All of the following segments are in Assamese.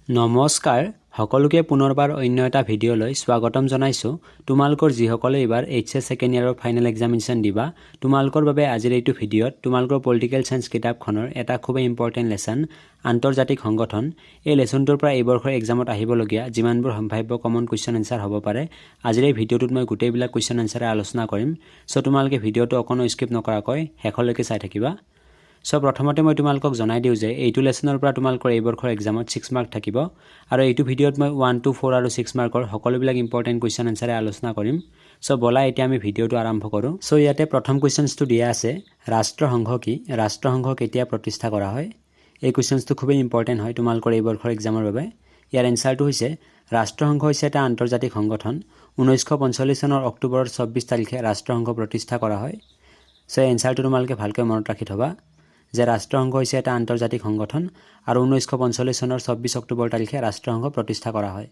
নমস্কাৰ সকলোকে পুনৰবাৰ অন্য এটা ভিডিঅ'লৈ স্বাগতম জনাইছো। তোমালোকৰ যিসকলে এবাৰ এইচএছ সেকেন্ড ইয়াৰৰ ফাইনেল এক্সামিনেশ্যন দিবা তোমালোকৰ বাবে আজিৰ এইটো ভিডিঅ'ত তোমালোকৰ পলিটিকেল সায়েন্স কিতাপখনৰ এটা খুব ইম্পৰ্টেন্ট লেসন আন্তৰ্জাতিক সংগঠন এই লেসনটোৰ পৰা এই বৰ্ষৰ এক্সামত আহিবলগীয়া যিমানবোৰ সম্ভাৱ্য কমন কোৱেশ্চন আনসাৰ হ'ব পাৰে আজিৰ এই ভিডিঅ'টোত মই গোটেইবিলাক কোৱেশ্চন আনসাৰে আলোচনা কৰিম। সো তোমালোকে ভিডিঅ'টো অকনো স্কিপ নকৰাকৈ শেষলৈকে চাই থাকিবা। সো প্ৰথমতে মই তোমালোকক জনাই দিও যে এইটো লেসনৰ পৰা তোমালোকৰ এই বৰ্ষৰ এক্সামত 6 মাৰ্ক থাকিব আৰু এইটো ভিডিঅ'ত মই 1 to 4 আৰু 6 মাৰ্কৰ সকলোবিলাক ইম্পৰ্টেন্ট কোৱেশ্চন আনসাৰে আলোচনা কৰিম। সো বলা এতিয়া আমি ভিডিঅ'টো আৰম্ভ কৰো। সো ইয়াতে প্ৰথম কোৱেশ্চনটো দিয়া আছে ৰাষ্ট্ৰসংঘ কি? ৰাষ্ট্ৰসংঘ কেতিয়া প্ৰতিষ্ঠা কৰা হয়? এই কোৱেশ্চনটো খুবই ইম্পৰ্টেন্ট হয় তোমালোকৰ এই বৰ্ষৰ এক্সামৰ বাবে। ইয়াৰ এনসাৰটো হৈছে ৰাষ্ট্ৰসংঘ হৈছে এটা আন্তৰ্জাতিক সংগঠন 1945 চনৰ অক্টোবৰৰ 24 তাৰিখে ৰাষ্ট্ৰসংঘ প্ৰতিষ্ঠা কৰা হয়। সো এনসাৰটো তোমালোকে ভালকৈ মনত ৰাখি থবা যে ৰাষ্ট্ৰসংঘ হৈছে এটা আন্তৰ্জাতিক সংগঠন আৰু 1945 চনৰ 24 অক্টোবৰ তাৰিখে ৰাষ্ট্ৰসংঘ প্ৰতিষ্ঠা কৰা হয়।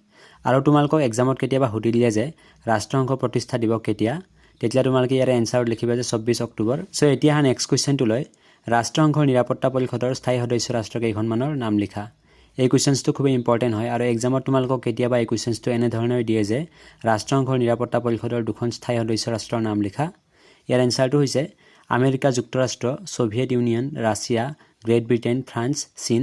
আৰু তোমালোকক এক্সামত কেতিয়াবা সুধি দিয়ে যে ৰাষ্ট্ৰসংঘ প্ৰতিষ্ঠা দিবস কেতিয়া, তেতিয়া তোমালোকে ইয়াৰ এনসাৰত লিখিবা যে 24 অক্টোবৰ। সো এতিয়া নেক্সট কোৱেশ্চনটো লৈ ৰাষ্ট্ৰসংঘৰ নিৰাপত্তা পৰিষদৰ স্থায়ী সদস্য ৰাষ্ট্ৰ কেইখনমানৰ নাম লিখা। এই কোৱেশ্চনটো খুব ইম্পৰ্টেন্ট হয় আৰু এক্সামত তোমালোকক কেতিয়াবা এই কোৱেশ্চনটো এনে ধৰণৰ দিয়ে যে ৰাষ্ট্ৰসংঘৰ নিৰাপত্তা পৰিষদৰ দুখন স্থায়ী সদস্য ৰাষ্ট্ৰৰ নাম লিখা। ইয়াৰ এনসাৰটো হৈছে আমেৰিকা যুক্তৰাষ্ট্ৰ, Soviet union, Russia, great Britain, France, চীন।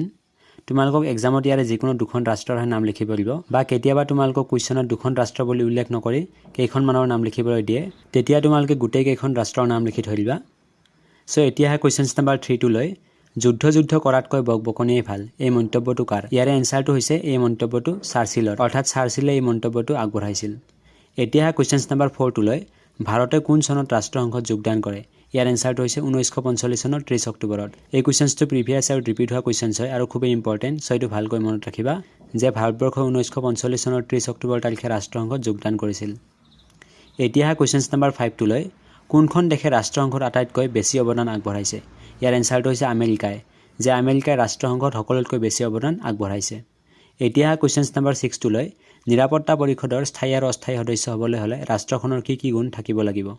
তোমালোকক এক্সামত ইয়াৰে যিকোনো দুখন ৰাষ্ট্ৰৰ নাম লিখিব দিব বা কেতিয়াবা তোমালোকক কুৱেশ্যনত দুখন ৰাষ্ট্ৰ বুলি উল্লেখ নকৰি কেইখনমানৰ নাম লিখিবলৈ দিয়ে তেতিয়া তোমালোকে গোটেই কেইখন ৰাষ্ট্ৰৰ নাম লিখি থৈ দিবা। সো এতিয়া কুৱেশ্যন নম্বৰ 3 টো লৈ যুদ্ধ কৰাতকৈ বকবকনিয়ে ভাল এই মন্তব্যটো কাৰ? ইয়াৰে এনসাৰটো হৈছে এই মন্তব্যটো চাৰ্চিলৰ, অৰ্থাৎ চাৰ্চিলে এই মন্তব্যটো আগবঢ়াইছিল। এতিয়া কুৱেশ্যন নম্বৰ 4 টো লৈ ভাৰতে কোন চনত ৰাষ্ট্ৰসংঘত যোগদান কৰে? ইয়াৰ এনসাৰটো হৈছে 1945 চনৰ 30 অক্টোবৰত। এই কুৱেশ্যনটো প্ৰিভিয়াছ আৰু ৰিপিট হোৱা কুৱেশ্যন হয় আৰু খুবেই ইম্পৰ্টেন্ট, সো এইটো ভালকৈ মনত ৰাখিবা যে ভাৰতবৰ্ষই 1945 চনৰ 30 অক্টোবৰ তাৰিখে ৰাষ্ট্ৰসংঘত যোগদান কৰিছিল। এতিয়া কুৱেশ্যন নম্বৰ 5 টো লৈ কোনখন দেশে ৰাষ্ট্ৰসংঘত আটাইতকৈ বেছি অৱদান আগবঢ়াইছে? ইয়াৰ এনসাৰটো হৈছে আমেৰিকাই, যে আমেৰিকাই ৰাষ্ট্ৰসংঘত সকলোতকৈ বেছি অৱদান আগবঢ়াইছে। এতিয়া কুৱেশ্যন নম্বৰ 6 টো লৈ নিৰাপত্তা পৰিষদৰ স্থায়ী আৰু অস্থায়ী সদস্য হ'বলৈ হ'লে ৰাষ্ট্ৰখনৰ কি কি গুণ থাকিব লাগিব?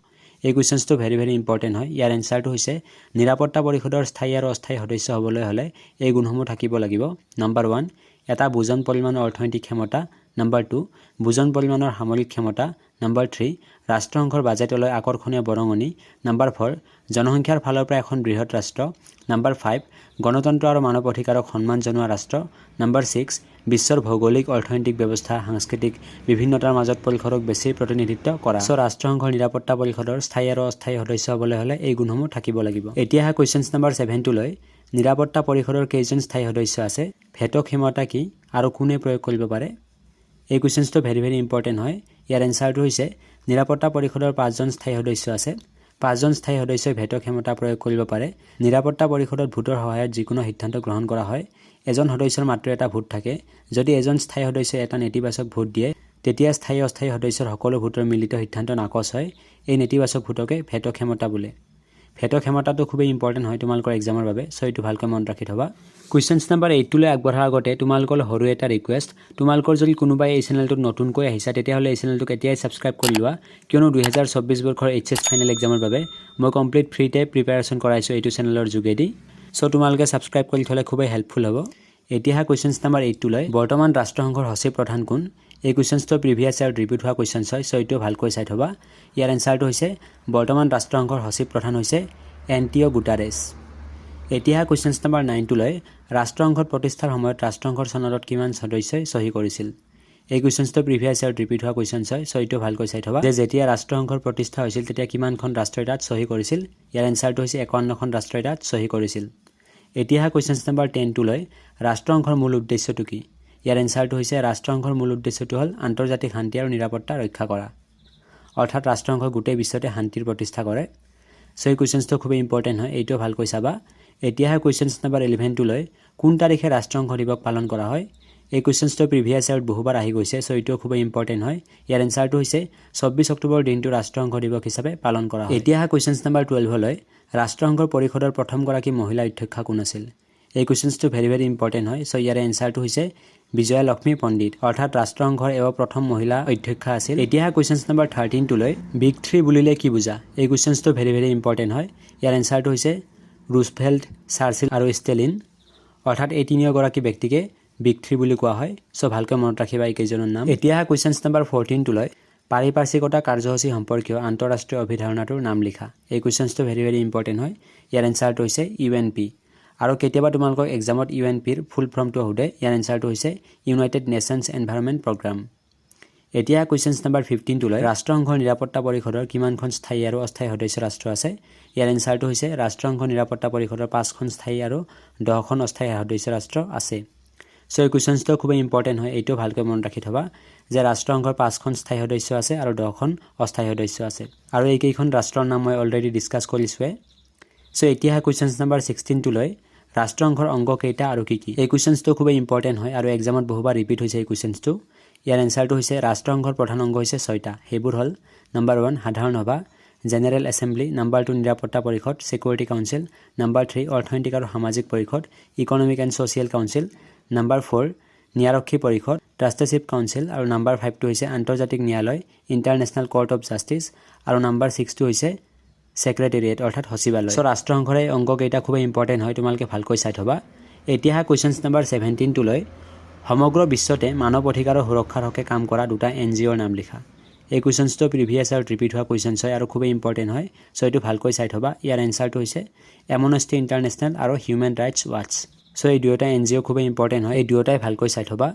এই কুৱেশ্যনটো ভেৰি ইম্পৰ্টেন্ট হয়। ইয়াৰ এনসাৰটো হৈছে নিৰাপত্তা পৰিষদৰ স্থায়ী আৰু অস্থায়ী সদস্য হ'বলৈ হ'লে এই গুণসমূহ থাকিব লাগিব। নম্বৰ 1 এটা বুজন পৰিমাণৰ অৰ্থনৈতিক ক্ষমতা, নম্বৰ 2 বুজন পৰিমাণৰ সামৰিক ক্ষমতা, নম্বৰ 3 ৰাষ্ট্ৰসংঘৰ বাজেটলৈ আকৰ্ষণীয় বৰঙণি, নম্বৰ 4 জনসংখ্যাৰ ফালৰ পৰা এখন বৃহৎ ৰাষ্ট্ৰ, নম্বৰ 5 গণতন্ত্ৰ আৰু মানৱ অধিকাৰক সন্মান জনোৱা ৰাষ্ট্ৰ, নম্বৰ 6 বিশ্বৰ ভৌগোলিক অৰ্থনৈতিক ব্যৱস্থা সাংস্কৃতিক বিভিন্নতাৰ মাজত পৰিসৰক বেছি প্ৰতিনিধিত্ব কৰা। সো ৰাষ্ট্ৰসংঘৰ নিৰাপত্তা পৰিষদৰ স্থায়ী আৰু অস্থায়ী সদস্য হ'বলৈ হ'লে এই গুণসমূহ থাকিব লাগিব। এতিয়া কুৱেশ্যন নম্বৰ 7 টো লৈ নিৰাপত্তা পৰিষদৰ কেইজন স্থায়ী সদস্য আছে? ভেটো ক্ষমতা কি আৰু কোনে প্ৰয়োগ কৰিব পাৰে? এই কুৱেশ্যনটো ভেৰি ইম্পৰ্টেন্ট হয়। ইয়াৰ এনসাৰটো হৈছে নিৰাপত্তা পৰিষদৰ 5জন স্থায়ী সদস্য আছে। 5জন স্থায়ী সদস্যই ভেটো ক্ষমতা প্ৰয়োগ কৰিব পাৰে। নিৰাপত্তা পৰিষদত ভোটৰ সহায়ত যিকোনো সিদ্ধান্ত গ্ৰহণ কৰা হয়। এজন সদস্যৰ মাত্ৰ এটা ভোট থাকে। যদি এজন স্থায়ী সদস্যই এটা নেতিবাচক ভোট দিয়ে তেতিয়া স্থায়ী অস্থায়ী সদস্যৰ সকলো ভোটৰ মিলিত সিদ্ধান্ত নাকচ হয়। এই নেতিবাচক ভোটকে ভেটো ক্ষমতা বোলে। ভেটো ক্ষমতাটো খুবেই ইম্পৰ্টেন্ট হয় তোমালোকৰ এক্সামৰ বাবে, সো এইটো ভালকৈ মনত ৰাখি থবা। কুৱেশ্যন নম্বৰ 8 লৈ আগবঢ়াৰ আগতে তোমালোকৰ সৰু এটা ৰিকুৱেষ্ট, তোমালোকৰ যদি কোনোবাই এই চেনেলটোত নতুনকৈ আহিছা তেতিয়াহ'লে এই চেনেলটোক এতিয়াই ছাবস্ক্ৰাইব কৰি লোৱা, কিয়নো 2024 বৰ্ষৰ এইচএছ ফাইনেল এক্সামৰ বাবে মই কমপ্লিট ফ্ৰীতে প্ৰিপাৰেশ্যন কৰাইছোঁ এইটো চেনেলৰ যোগেদি। সো তোমালোকে ছাবস্ক্ৰাইব কৰি থ'লে খুবেই হেল্পফুল হ'ব। এতিয়া কুৱেশ্যন নম্বৰ 8 টো লৈ বৰ্তমান ৰাষ্ট্ৰসংঘৰ সচিব প্ৰধান কোন? এই কুৱেশ্যনটো প্ৰিভিয়াছ আৰু ৰিপিট হোৱা কুৱেশ্যন হয়, সো এইটো ভালকৈ চাই থবা। ইয়াৰ এনসাৰটো হৈছে বৰ্তমান ৰাষ্ট্ৰসংঘৰ সচিব প্ৰধান হৈছে এণ্টিঅ' গুটাৰেছ। এতিয়া কুৱেশ্যন নম্বৰ 9 টো লৈ ৰাষ্ট্ৰসংঘৰ প্ৰতিষ্ঠাৰ সময়ত ৰাষ্ট্ৰসংঘৰ চনদত কিমান সদস্যই চহী কৰিছিল? এই কুৱেশ্যনটো প্ৰিভিয়াছ আৰু ৰিপিট হোৱা কুৱেশ্যন হয়, সো এইটো ভালকৈ চাই থবা যে যেতিয়া ৰাষ্ট্ৰসংঘৰ প্ৰতিষ্ঠা হৈছিল তেতিয়া কিমানখন ৰাষ্ট্ৰই তাত চহী কৰিছিল? ইয়াৰ এনসাৰটো হৈছে 51খন ৰাষ্ট্ৰই তাত চহী কৰিছিল। এতিয়া কুৱেশ্যন নম্বৰ 10 টো লৈ ৰাষ্ট্ৰসংঘৰ মূল উদ্দেশ্যটো কি? ইয়াৰ এনসাৰটো হৈছে ৰাষ্ট্ৰসংঘৰ মূল উদ্দেশ্যটো হ'ল আন্তৰ্জাতিক শান্তি আৰু নিৰাপত্তা ৰক্ষা কৰা, অৰ্থাৎ ৰাষ্ট্ৰসংঘই গোটেই বিশ্বতে শান্তিৰ প্ৰতিষ্ঠা কৰে। সো এই কুৱেশ্যনটো খুবেই ইম্পৰ্টেন্ট হয়, এইটো ভালকৈ চাবা। এতিয়া কুৱেশ্যন নম্বৰ 11 টো লৈ কোন তাৰিখে ৰাষ্ট্ৰসংঘ দিৱস পালন কৰা হয়? এই কুৱেশ্যনটো প্ৰিভিয়াছ আৰু বহুবাৰ আহি গৈছে, সো এইটো খুবেই ইম্পৰ্টেন্ট হয়। ইয়াৰ এনসাৰটো হৈছে 24 অক্টোবৰ দিনটো ৰাষ্ট্ৰসংঘ দিৱস হিচাপে পালন কৰা হয়। এতিয়া কুৱেশ্যন নম্বৰ 12 লৈ ৰাষ্ট্ৰসংঘৰ পৰিষদৰ প্ৰথমগৰাকী মহিলা অধ্যক্ষা কোন আছিল? এই কুৱেশ্যনটো ভেৰি ইম্পৰ্টেন্ট হয়, সো ইয়াৰ এনসাৰটো হৈছে বিজয়া লক্ষ্মী পণ্ডিত, অৰ্থাৎ ৰাষ্ট্ৰসংঘৰ এওঁ প্ৰথম মহিলা অধ্যক্ষা আছিল। এতিয়া কুৱেশ্যন নম্বৰ 13 টো লৈ বিগ 3 বুলিলে কি বুজা? এই কুৱেশ্যনটো ভেৰি ইম্পৰ্টেন্ট হয়। ইয়াৰ এনসাৰটো হৈছে ৰুজভেল্ট, চাৰ্চিল আৰু ষ্টেলিন, অৰ্থাৎ এই তিনিওগৰাকী ব্যক্তিকে বিগ 3 বুলি কোৱা হয় সো ভালকৈ মনত ৰাখিবা এই কেইজনৰ নাম এতিয়া কোৱেশ্চনছ নম্বৰ 14 টু লৈ পাৰিপাৰ্শ্বিকতা কাৰ্যসূচী সম্পৰ্কীয় আন্তঃৰাষ্ট্ৰীয় অভিধাৰণাটোৰ নাম লিখা এই কোৱেশ্চনটো ভেৰি ইম্পৰ্টেন্ট হয় ইয়াৰ এনসাৰটো হৈছে ইউএনপি আৰু কেতিয়াবা তোমালোকক এক্সামত ইউএনপিৰ ফুল ফৰ্মটো সোধে ইয়াৰ এনসাৰটো হৈছে ইউনাইটেড নেশনছ এনভাইৰনমেন্ট প্ৰগ্ৰাম এতিয়া কোৱেশ্চনছ নম্বৰ 15 টু লৈ ৰাষ্ট্ৰসংঘৰ নিৰাপত্তা পৰিষদৰ কিমানখন স্থায়ী আৰু অস্থায়ী সদস্য ৰাষ্ট্ৰ আছে ইয়াৰ এনসাৰটো হৈছে ৰাষ্ট্ৰসংঘৰ নিৰাপত্তা পৰিষদৰ 5খন স্থায়ী আৰু 10খন অস্থায়ী সদস্য ৰাষ্ট্ৰ আছে সো এই কোৱেশ্চনটো খুব ইম্পৰ্টেন্ট হয় এইটো ভালকৈ মনত ৰাখি থবা যে ৰাষ্ট্ৰসংঘৰ 5খন স্থায়ী সদস্য আছে আৰু 10খন অস্থায়ী সদস্য আছে আৰু এই কেইখন ৰাষ্ট্ৰৰ নাম মই অলৰেডি ডিসকাস কৰিছোৱে সো এতিয়া কোৱেশ্চনছ নম্বৰ 16 টু লৈ ৰাষ্ট্ৰসংঘৰ অংগ কেইটা আৰু কি কি এই কোৱেশ্চনটো খুব ইম্পৰ্টেন্ট হয় আৰু এক্সামত বহুবাৰ ৰিপিট হৈছে এই কোৱেশ্চনটো ইয়াৰ এনসাৰটো হৈছে ৰাষ্ট্ৰসংঘৰ প্ৰধান অংগ হৈছে 6টা হেবোৰ হল নম্বৰ 1 সাধাৰণ সভা জেনাৰেল এছেম্বলি নম্বৰ 2 নিৰাপত্তা পৰিষদ সিকিউৰিটি কাউন্সিল নম্বৰ 3 অৰ্থনৈতিক আৰু সামাজিক পৰিষদ economic and social council number 4 ন্যায়াৰক্ষী পৰিষদ ট্ৰাষ্টিশ্বিপ কাউন্সিল আৰু নম্বৰ 5 টো হৈছে আন্তৰ্জাতিক ন্যায়ালয় ইন্টাৰনেশ্যনেল কোৰ্ট অফ জাস্টিস আৰু নম্বৰ 6 টো হৈছে সেক্ৰেটাৰিয়েট অৰ্থাৎ সচিবালয় সো ৰাষ্ট্ৰসংঘৰ এই অংগ কেইটা খুব ইম্পৰ্টেন্ট হয় তোমালকে ভালকৈ চাই থবা এতিয়া কোৱেশ্চনছ নম্বৰ 17 টু লৈ সমগ্ৰ বিশ্বতে মানৱ অধিকাৰৰ সুৰক্ষাৰ হকে কাম কৰা দুটা এনজিঅ'ৰ নাম লিখা এই কোৱেশ্চনটো প্ৰিভিয়াছ আৰু ৰিপিট হোৱা কোৱেশ্চনছ হয় আৰু খুব ইম্পৰ্টেন্ট হয় সো এটো ভালকৈ চাই থবা ইয়াৰ এনসাৰটো হৈছে এমনেষ্টি ইন্টাৰনেশ্যনেল আৰু হিউম্যান ৰাইটছ ওয়াচ সো এই দুয়োটা এনজিঅ' খুব ইম্পৰ্টেন্ট হয় এই দুয়োটাই ভালকৈ চাই থবা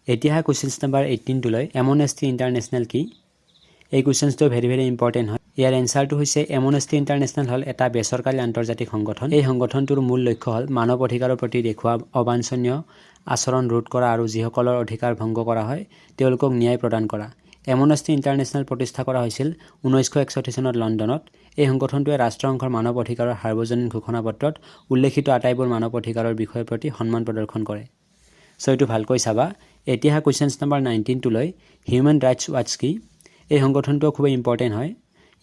এতিয়া কোৱেশ্চনছ নম্বৰ 18 টু লৈ এমনেষ্টি ইন্টাৰনেশ্যনেল কি এই কোৱেশ্চনটো ভেৰি ইম্পৰ্টেন্ট হয় ইয়াৰ এনসাৰটো হৈছে এমনেষ্টি ইন্টাৰনেশ্যনেল হল এটা বেচৰকাৰী আন্তৰ্জাতিক সংগঠন এই সংগঠনটোৰ মূল লক্ষ্য হল মানৱ অধিকাৰৰ প্ৰতি দেখুৱা অবাঞ্ছনীয় আচৰণ ৰোধ কৰা আৰু যিসকলৰ অধিকাৰ ভংগ কৰা হয় তেওঁলোকক ন্যায় প্ৰদান কৰা এমনেষ্টি ইন্টাৰনেশ্যনেল প্ৰতিষ্ঠা কৰা হৈছিল 1961 চনত লণ্ডনত এই সংগঠনটোৱে ৰাষ্ট্ৰসংঘৰ মানৱ অধিকাৰৰ সাৰ্বজনীন ঘোষণাপত্ৰত উল্লেখিত আটাইবোৰ মানৱ অধিকাৰৰ বিষয়ৰ প্ৰতি সন্মান প্ৰদৰ্শন কৰে সো এটো ভালকৈ চাবা এতিয়া কোৱেশ্চনছ নম্বৰ 19 টু লৈ হিউম্যান ৰাইটছ ওয়াচ কি এই সংগঠনটো খুব ইম্পৰ্টেন্ট হয়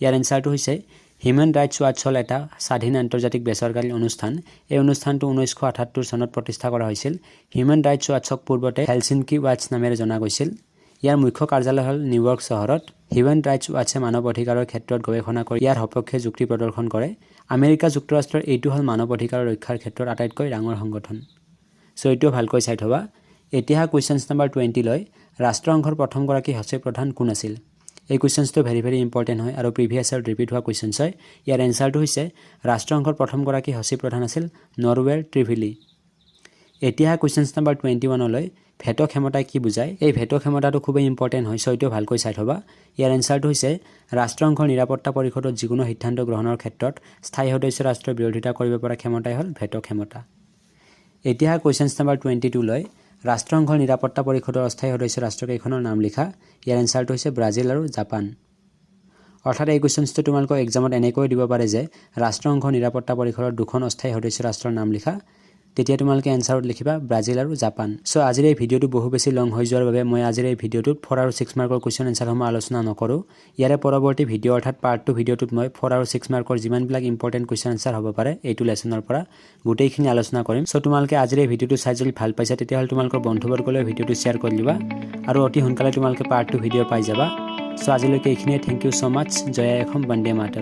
ইয়াৰ এনসাৰটো হৈছে হিউম্যান ৰাইটছ ওয়াচ হল এটা স্বাধীন আন্তৰ্জাতিক বেচৰকাৰী অনুষ্ঠান এই অনুষ্ঠানটো 1978 চনত প্ৰতিষ্ঠা কৰা হৈছিল হিউম্যান ৰাইটছ ওয়াচক পূৰ্বতে হেলচিনকি ওয়াচ নামেৰে জনা গৈছিল ইয়াৰ মুখ্য কাৰ্যালয় হল নিউয়ৰ্ক চহৰত হিউম্যান ৰাইটছ ওয়াচে মানৱ অধিকাৰৰ ক্ষেত্ৰত গৱেষণা কৰি ইয়াৰ সপক্ষে যুক্তি প্ৰদৰ্শন কৰে আমেৰিকা যুক্তৰাষ্ট্ৰৰ এইটো হল মানৱ অধিকাৰৰ ৰক্ষাৰ ক্ষেত্ৰত আটাইতকৈ ডাঙৰ সংগঠন সো এটো ভালকৈ চাই থবা এতিয়া কোৱেশ্চনছ নম্বৰ 20 লৈ ৰাষ্ট্ৰসংঘৰ প্ৰথম গৰাকী সচিব প্ৰধান কোন আছিল এই কোৱেশ্চনটো ভেৰি ইম্পৰ্টেন্ট হয় আৰু প্ৰিভিয়াছ আৰু ৰিপিট হোৱা কোৱেশ্চনছ হয় ইয়াৰ এনসাৰটো হৈছে ৰাষ্ট্ৰসংঘৰ প্ৰথম গৰাকী সচিব প্ৰধান আছিল নৰৱেৰ ট্ৰিভিলি এতিয়া কোৱেশ্চনছ নম্বৰ 21 লৈ ভেটো ক্ষমতাই কি বুজায় এই ভেটো ক্ষমতাটো খুব ইম্পৰ্টেন্ট হয় সো এটো ভালকৈ চাই থবা ইয়াৰ এনসাৰটো হৈছে ৰাষ্ট্ৰসংঘৰ নিৰাপত্তা পৰিষদত যিকোনো সিদ্ধান্ত গ্ৰহণৰ ক্ষেত্ৰত স্থায়ী সদস্য ৰাষ্ট্ৰৰ বিৰোধিতা কৰিব পৰা ক্ষমতাই হল ভেটো ক্ষমতা এতিয়া কোৱেশ্চনছ নম্বৰ 22 লৈ ৰাষ্ট্ৰসংঘৰ নিৰাপত্তা পৰিষদৰ অস্থায়ী সদস্য ৰাষ্ট্ৰকেইখনৰ নাম লিখা ইয়াৰ এনসাৰটো হৈছে ব্ৰাজিল আৰু জাপান অৰ্থাৎ এই কোৱেশ্চনটো তোমালোকক এক্সামত এনেকৈ দিব পাৰে যে ৰাষ্ট্ৰসংঘৰ নিৰাপত্তা পৰিষদৰ দুখন অস্থায়ী সদস্য ৰাষ্ট্ৰৰ নাম লিখা তেতিয়া তোমালোকে এনসাৰত লিখিবা ব্ৰাজিল আৰু জাপান সো আজিৰ এই ভিডিওটো বহু বেছি লং হৈ যোৱাৰ বাবে মই আজিৰ এই ভিডিওটোত 4 আৰু 6 মাৰ্কৰ কোৱেশ্চন এনসাৰসমূহ আলোচনা নকৰো ইয়াৰে পৰৱৰ্তী ভিডিও অৰ্থাৎ পাৰ্ট 2 ভিডিওটোত মই 4 আৰু 6 মাৰ্কৰ যিমান বিলাক ইম্পৰ্টেন্ট কোৱেশ্চন এনসাৰ হ'ব পাৰে এইটো লেসনৰ পৰা গোটেইখিনি আলোচনা কৰিম সো তোমালোকে আজিৰ এই ভিডিওটো চাই যদি ভাল পাইছা তেতিয়া হল তোমালোকৰ বন্ধুবৰ্গলৈ ভিডিওটো শেয়াৰ কৰি দিবা আৰু অতি সোনকালে তোমালোকে পাৰ্ট 2 ভিডিও পাই যাবা সো আজিলৈকে এইখিনিয়ে থ্যাংক ইউ সো মাচ জয় এখন বন্দে মাতৰম